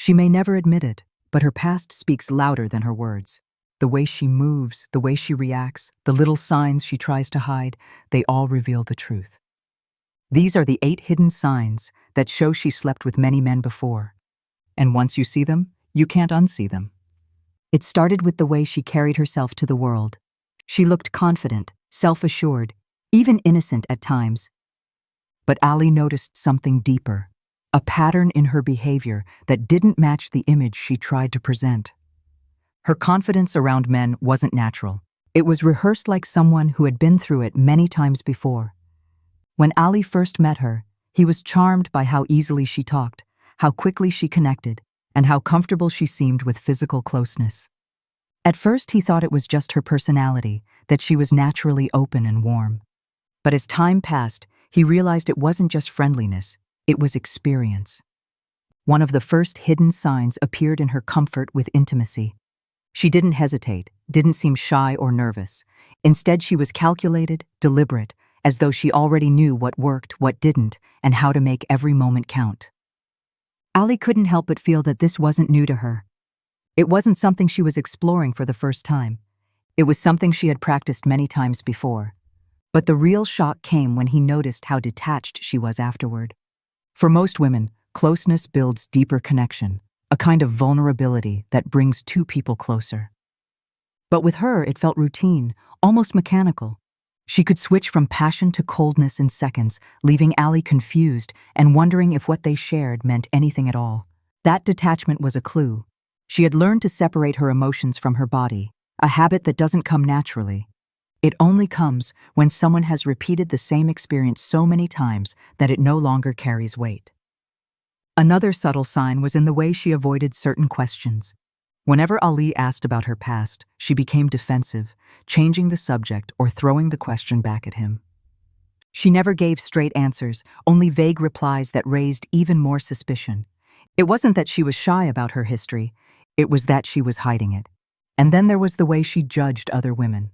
She may never admit it, but her past speaks louder than her words. The way she moves, the way she reacts, the little signs she tries to hide, they all reveal the truth. These are the 8 hidden signs that show she slept with many men before. And once you see them, you can't unsee them. It started with the way she carried herself to the world. She looked confident, self-assured, even innocent at times. But Ali noticed something deeper, a pattern in her behavior that didn't match the image she tried to present. Her confidence around men wasn't natural. It was rehearsed like someone who had been through it many times before. When Ali first met her, he was charmed by how easily she talked, how quickly she connected, and how comfortable she seemed with physical closeness. At first, he thought it was just her personality, that she was naturally open and warm. But as time passed, he realized it wasn't just friendliness, it was experience. One of the first hidden signs appeared in her comfort with intimacy. She didn't hesitate, didn't seem shy or nervous. Instead, she was calculated, deliberate, as though she already knew what worked, what didn't, and how to make every moment count. Ali couldn't help but feel that this wasn't new to her. It wasn't something she was exploring for the first time. It was something she had practiced many times before. But the real shock came when he noticed how detached she was afterward. For most women, closeness builds deeper connection, a kind of vulnerability that brings 2 people closer. But with her, it felt routine, almost mechanical. She could switch from passion to coldness in seconds, leaving Ali confused and wondering if what they shared meant anything at all. That detachment was a clue. She had learned to separate her emotions from her body, a habit that doesn't come naturally. It only comes when someone has repeated the same experience so many times that it no longer carries weight. Another subtle sign was in the way she avoided certain questions. Whenever Ali asked about her past, she became defensive, changing the subject or throwing the question back at him. She never gave straight answers, only vague replies that raised even more suspicion. It wasn't that she was shy about her history, it was that she was hiding it. And then there was the way she judged other women.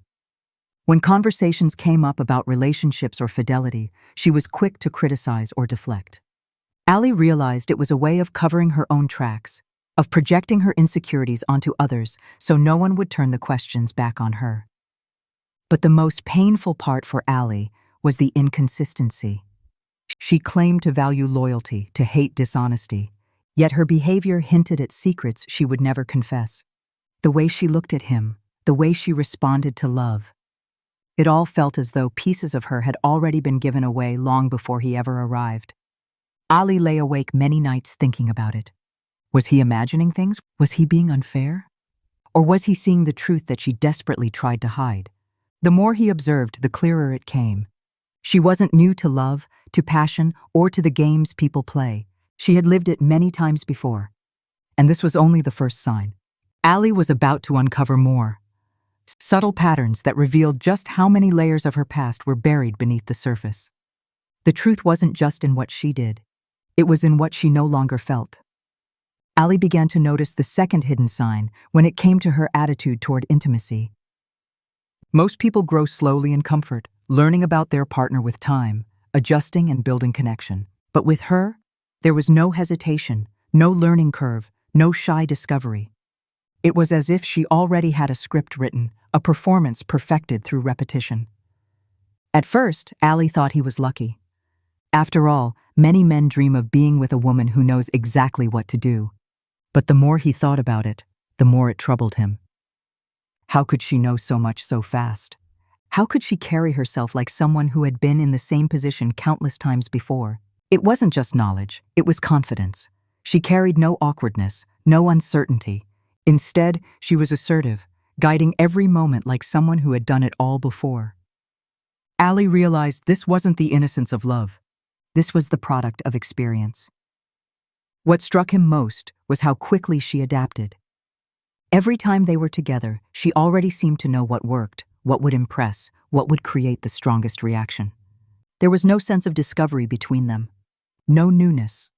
When conversations came up about relationships or fidelity, she was quick to criticize or deflect. Ali realized it was a way of covering her own tracks, of projecting her insecurities onto others so no one would turn the questions back on her. But the most painful part for Ali was the inconsistency. She claimed to value loyalty, to hate dishonesty, yet her behavior hinted at secrets she would never confess. The way she looked at him, the way she responded to love. It all felt as though pieces of her had already been given away long before he ever arrived. Ali lay awake many nights thinking about it. Was he imagining things? Was he being unfair? Or was he seeing the truth that she desperately tried to hide? The more he observed, the clearer it came. She wasn't new to love, to passion, or to the games people play. She had lived it many times before. And this was only the first sign. Ali was about to uncover more. Subtle patterns that revealed just how many layers of her past were buried beneath the surface. The truth wasn't just in what she did. It was in what she no longer felt. Ali began to notice the second hidden sign when it came to her attitude toward intimacy. Most people grow slowly in comfort, learning about their partner with time, adjusting and building connection. But with her, there was no hesitation, no learning curve, no shy discovery. It was as if she already had a script written, a performance perfected through repetition. At first, Ali thought he was lucky. After all, many men dream of being with a woman who knows exactly what to do. But the more he thought about it, the more it troubled him. How could she know so much so fast? How could she carry herself like someone who had been in the same position countless times before? It wasn't just knowledge, it was confidence. She carried no awkwardness, no uncertainty. Instead, she was assertive, guiding every moment like someone who had done it all before. Ali realized this wasn't the innocence of love. This was the product of experience. What struck him most was how quickly she adapted. Every time they were together, she already seemed to know what worked, what would impress, what would create the strongest reaction. There was no sense of discovery between them. No newness.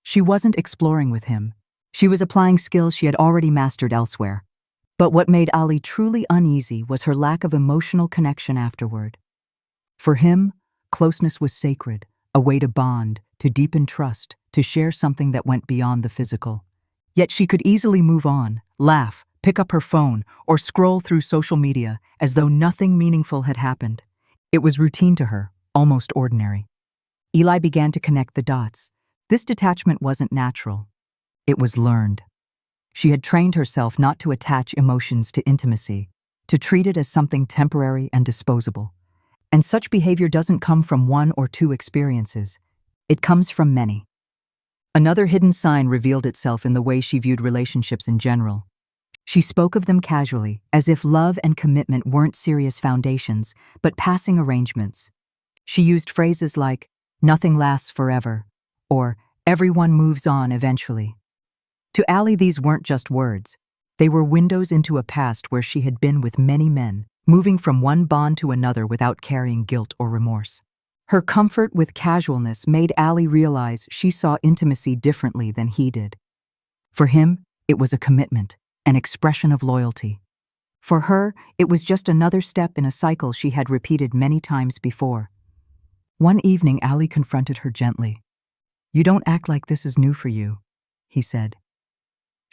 She wasn't exploring with him. She was applying skills she had already mastered elsewhere. But what made Ali truly uneasy was her lack of emotional connection afterward. For him, closeness was sacred, a way to bond, to deepen trust, to share something that went beyond the physical. Yet she could easily move on, laugh, pick up her phone, or scroll through social media as though nothing meaningful had happened. It was routine to her, almost ordinary. Eli began to connect the dots. This detachment wasn't natural. It was learned. She had trained herself not to attach emotions to intimacy, to treat it as something temporary and disposable. And such behavior doesn't come from one or two experiences. It comes from many. Another hidden sign revealed itself in the way she viewed relationships in general. She spoke of them casually, as if love and commitment weren't serious foundations, but passing arrangements. She used phrases like, "nothing lasts forever," or "everyone moves on eventually." To Allie, these weren't just words. They were windows into a past where she had been with many men, moving from one bond to another without carrying guilt or remorse. Her comfort with casualness made Allie realize she saw intimacy differently than he did. For him, it was a commitment, an expression of loyalty. For her, it was just another step in a cycle she had repeated many times before. One evening, Allie confronted her gently. "You don't act like this is new for you," he said.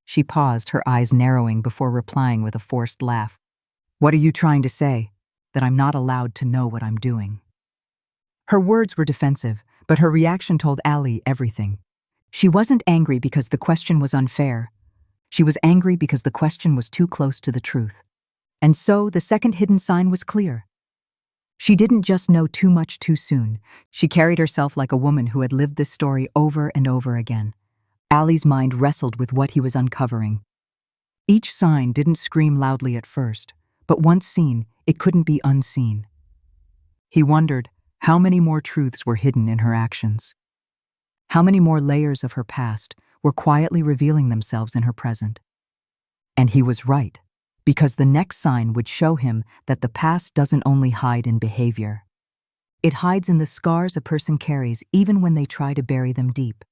She paused, her eyes narrowing before replying with a forced laugh. "What are you trying to say? That I'm not allowed to know what I'm doing?" Her words were defensive, but her reaction told Allie everything. She wasn't angry because the question was unfair. She was angry because the question was too close to the truth. And so the second hidden sign was clear. She didn't just know too much too soon. She carried herself like a woman who had lived this story over and over again. Allie's mind wrestled with what he was uncovering. Each sign didn't scream loudly at first, but once seen, it couldn't be unseen. He wondered how many more truths were hidden in her actions. How many more layers of her past were quietly revealing themselves in her present. And he was right, because the next sign would show him that the past doesn't only hide in behavior. It hides in the scars a person carries even when they try to bury them deep.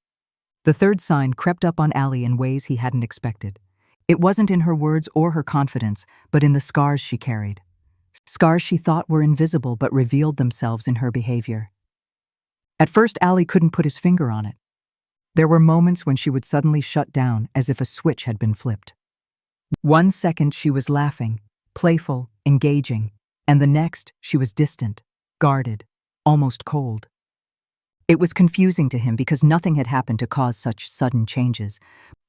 The third sign crept up on Allie in ways he hadn't expected. It wasn't in her words or her confidence, but in the scars she carried. Scars she thought were invisible but revealed themselves in her behavior. At first, Allie couldn't put his finger on it. There were moments when she would suddenly shut down as if a switch had been flipped. One second she was laughing, playful, engaging, and the next she was distant, guarded, almost cold. It was confusing to him because nothing had happened to cause such sudden changes,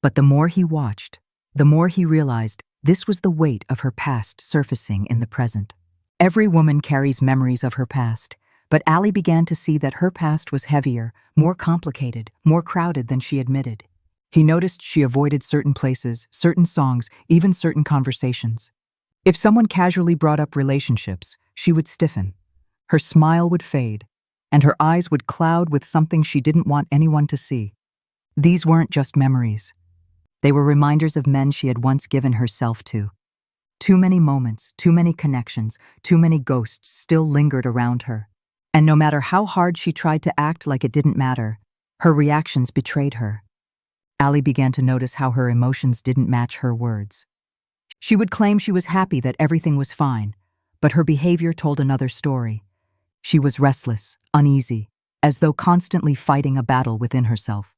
but the more he watched, the more he realized this was the weight of her past surfacing in the present. Every woman carries memories of her past, but Allie began to see that her past was heavier, more complicated, more crowded than she admitted. He noticed she avoided certain places, certain songs, even certain conversations. If someone casually brought up relationships, she would stiffen. Her smile would fade, and her eyes would cloud with something she didn't want anyone to see. These weren't just memories. They were reminders of men she had once given herself to. Too many moments, too many connections, too many ghosts still lingered around her. And no matter how hard she tried to act like it didn't matter, her reactions betrayed her. Allie began to notice how her emotions didn't match her words. She would claim she was happy that everything was fine, but her behavior told another story. She was restless, uneasy, as though constantly fighting a battle within herself.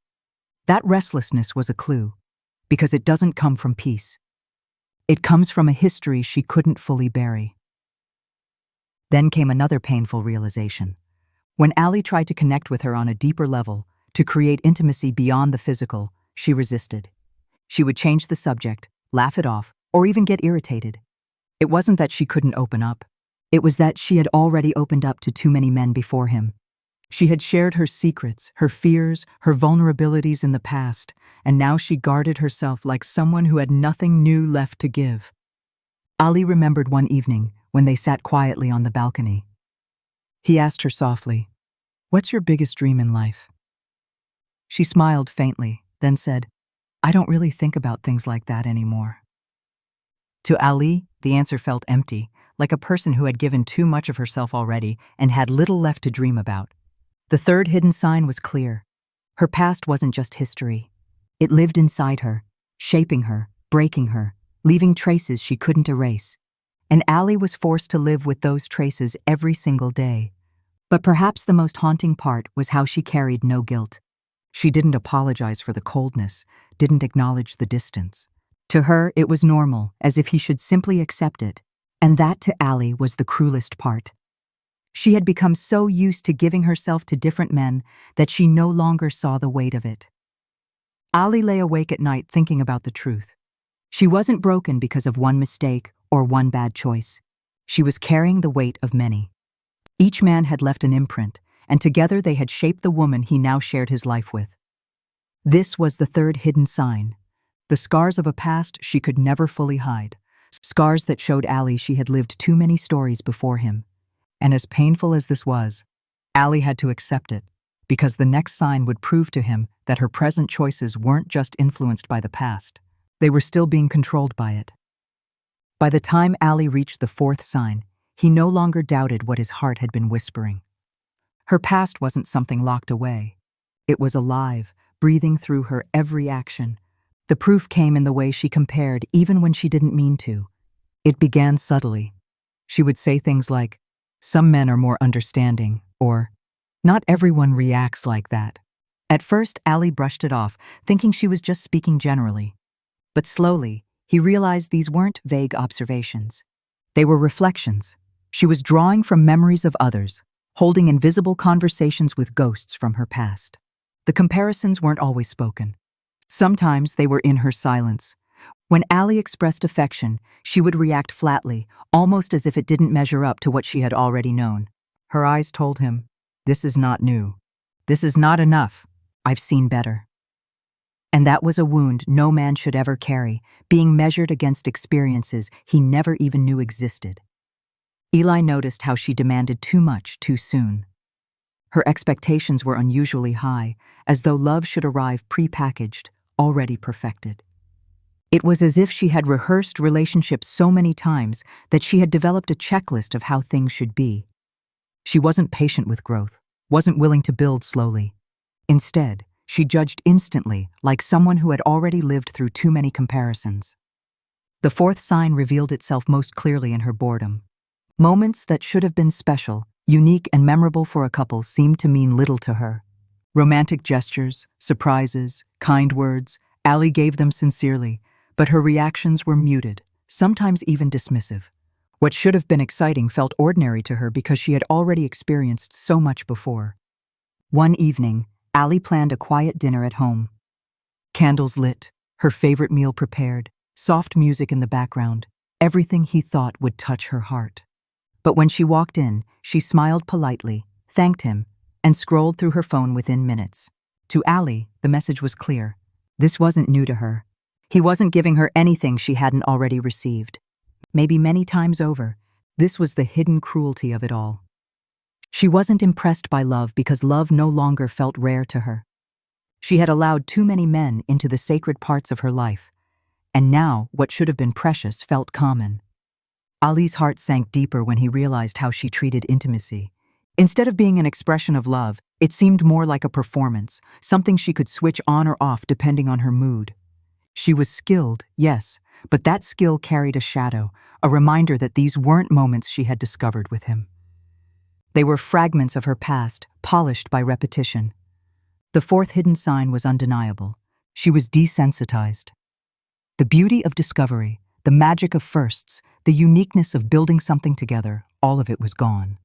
That restlessness was a clue, because it doesn't come from peace. It comes from a history she couldn't fully bury. Then came another painful realization. When Allie tried to connect with her on a deeper level, to create intimacy beyond the physical, she resisted. She would change the subject, laugh it off, or even get irritated. It wasn't that she couldn't open up. It was that she had already opened up to too many men before him. She had shared her secrets, her fears, her vulnerabilities in the past, and now she guarded herself like someone who had nothing new left to give. Allie remembered one evening when they sat quietly on the balcony. He asked her softly, "What's your biggest dream in life?" She smiled faintly, then said, "I don't really think about things like that anymore." To Allie, the answer felt empty, like a person who had given too much of herself already and had little left to dream about. The third hidden sign was clear. Her past wasn't just history. It lived inside her, shaping her, breaking her, leaving traces she couldn't erase. And Allie was forced to live with those traces every single day. But perhaps the most haunting part was how she carried no guilt. She didn't apologize for the coldness, didn't acknowledge the distance. To her, it was normal, as if he should simply accept it. And that, to Allie, was the cruelest part. She had become so used to giving herself to different men that she no longer saw the weight of it. Allie lay awake at night thinking about the truth. She wasn't broken because of one mistake or one bad choice. She was carrying the weight of many. Each man had left an imprint, and together they had shaped the woman he now shared his life with. This was the third hidden sign, the scars of a past she could never fully hide, scars that showed Allie she had lived too many stories before him. And as painful as this was, Allie had to accept it, because the next sign would prove to him that her present choices weren't just influenced by the past, they were still being controlled by it. By the time Allie reached the fourth sign, he no longer doubted what his heart had been whispering. Her past wasn't something locked away. It was alive, breathing through her every action. The proof came in the way she compared, even when she didn't mean to. It began subtly. She would say things like, "Some men are more understanding," or, "Not everyone reacts like that." At first, Allie brushed it off, thinking she was just speaking generally. But slowly, he realized these weren't vague observations. They were reflections. She was drawing from memories of others, holding invisible conversations with ghosts from her past. The comparisons weren't always spoken. Sometimes they were in her silence. When Allie expressed affection, she would react flatly, almost as if it didn't measure up to what she had already known. Her eyes told him, "This is not new. This is not enough. I've seen better." And that was a wound no man should ever carry, being measured against experiences he never even knew existed. Eli noticed how she demanded too much too soon. Her expectations were unusually high, as though love should arrive pre-packaged, already perfected. It was as if she had rehearsed relationships so many times that she had developed a checklist of how things should be. She wasn't patient with growth, wasn't willing to build slowly. Instead, she judged instantly, like someone who had already lived through too many comparisons. The fourth sign revealed itself most clearly in her boredom. Moments that should have been special, unique and memorable for a couple seemed to mean little to her. Romantic gestures, surprises, kind words, Allie gave them sincerely, but her reactions were muted, sometimes even dismissive. What should have been exciting felt ordinary to her because she had already experienced so much before. One evening, Allie planned a quiet dinner at home. Candles lit, her favorite meal prepared, soft music in the background, everything he thought would touch her heart. But when she walked in, she smiled politely, thanked him, and scrolled through her phone within minutes. To Allie, the message was clear. This wasn't new to her. He wasn't giving her anything she hadn't already received. Maybe many times over, this was the hidden cruelty of it all. She wasn't impressed by love because love no longer felt rare to her. She had allowed too many men into the sacred parts of her life, and now what should have been precious felt common. Ali's heart sank deeper when he realized how she treated intimacy. Instead of being an expression of love, it seemed more like a performance, something she could switch on or off depending on her mood. She was skilled, yes, but that skill carried a shadow, a reminder that these weren't moments she had discovered with him. They were fragments of her past, polished by repetition. The fourth hidden sign was undeniable. She was desensitized. The beauty of discovery, the magic of firsts, the uniqueness of building something together, all of it was gone.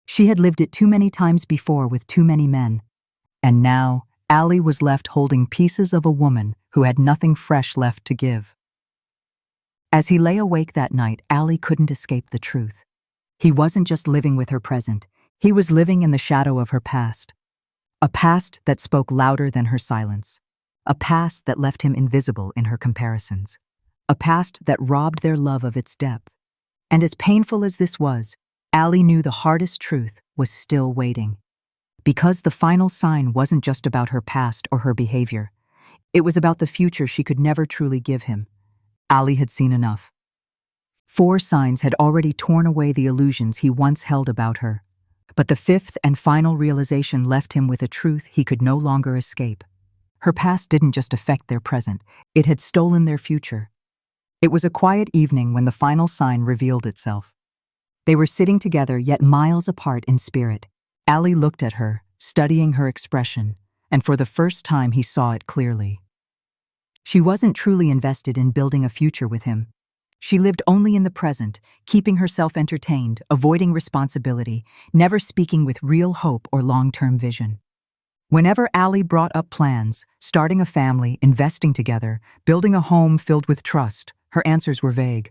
She had lived it too many times before with too many men. And now, Allie was left holding pieces of a woman who had nothing fresh left to give. As he lay awake that night, Allie couldn't escape the truth. He wasn't just living with her present, he was living in the shadow of her past. A past that spoke louder than her silence. A past that left him invisible in her comparisons. A past that robbed their love of its depth. And as painful as this was, Allie knew the hardest truth was still waiting. Because the final sign wasn't just about her past or her behavior. It was about the future she could never truly give him. Allie had seen enough. 4 signs had already torn away the illusions he once held about her. But the fifth and final realization left him with a truth he could no longer escape. Her past didn't just affect their present, it had stolen their future. It was a quiet evening when the final sign revealed itself. They were sitting together yet miles apart in spirit. Allie looked at her, studying her expression, and for the first time he saw it clearly. She wasn't truly invested in building a future with him. She lived only in the present, keeping herself entertained, avoiding responsibility, never speaking with real hope or long-term vision. Whenever Ali brought up plans, starting a family, investing together, building a home filled with trust, her answers were vague.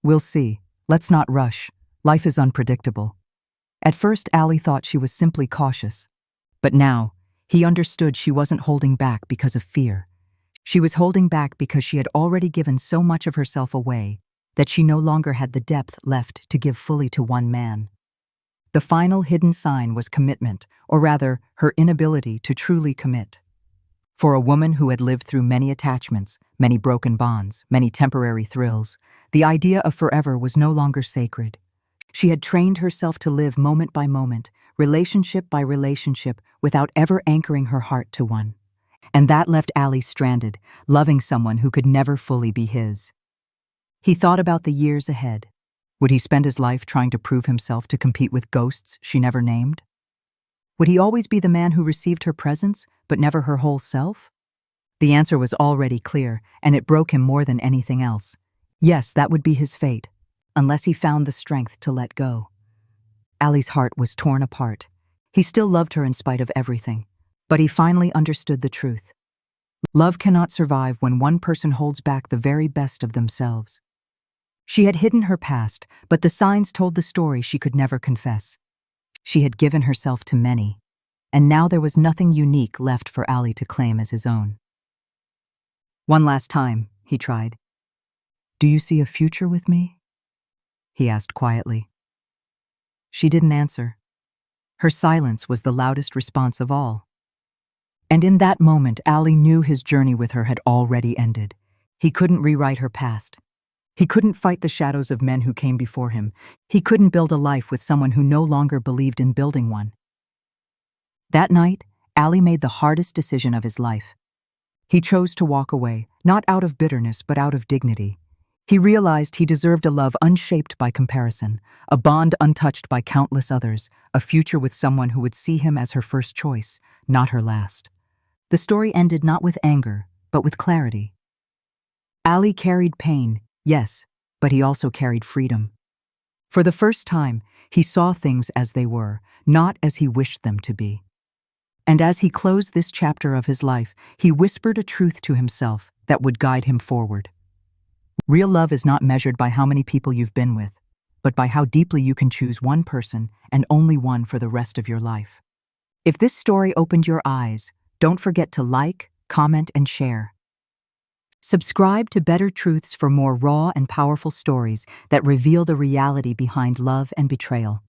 "We'll see. Let's not rush. Life is unpredictable." At first, Ali thought she was simply cautious. But now, he understood she wasn't holding back because of fear. She was holding back because she had already given so much of herself away that she no longer had the depth left to give fully to one man. The final hidden sign was commitment, or rather, her inability to truly commit. For a woman who had lived through many attachments, many broken bonds, many temporary thrills, the idea of forever was no longer sacred. She had trained herself to live moment by moment, relationship by relationship, without ever anchoring her heart to one. And that left Ali stranded, loving someone who could never fully be his. He thought about the years ahead. Would he spend his life trying to prove himself to compete with ghosts she never named? Would he always be the man who received her presence, but never her whole self? The answer was already clear, and it broke him more than anything else. Yes, that would be his fate, unless he found the strength to let go. Ali's heart was torn apart. He still loved her in spite of everything, but he finally understood the truth. Love cannot survive when one person holds back the very best of themselves. She had hidden her past, but the signs told the story she could never confess. She had given herself to many, and now there was nothing unique left for Ali to claim as his own. "One last time," he tried. "Do you see a future with me?" he asked quietly. She didn't answer. Her silence was the loudest response of all. And in that moment, Ali knew his journey with her had already ended. He couldn't rewrite her past. He couldn't fight the shadows of men who came before him. He couldn't build a life with someone who no longer believed in building one. That night, Ali made the hardest decision of his life. He chose to walk away, not out of bitterness, but out of dignity. He realized he deserved a love unshaped by comparison, a bond untouched by countless others, a future with someone who would see him as her first choice, not her last. The story ended not with anger, but with clarity. Ali carried pain, yes, but he also carried freedom. For the first time, he saw things as they were, not as he wished them to be. And as he closed this chapter of his life, he whispered a truth to himself that would guide him forward. Real love is not measured by how many people you've been with, but by how deeply you can choose one person and only one for the rest of your life. If this story opened your eyes, don't forget to like, comment, and share. Subscribe to Better Truths for more raw and powerful stories that reveal the reality behind love and betrayal.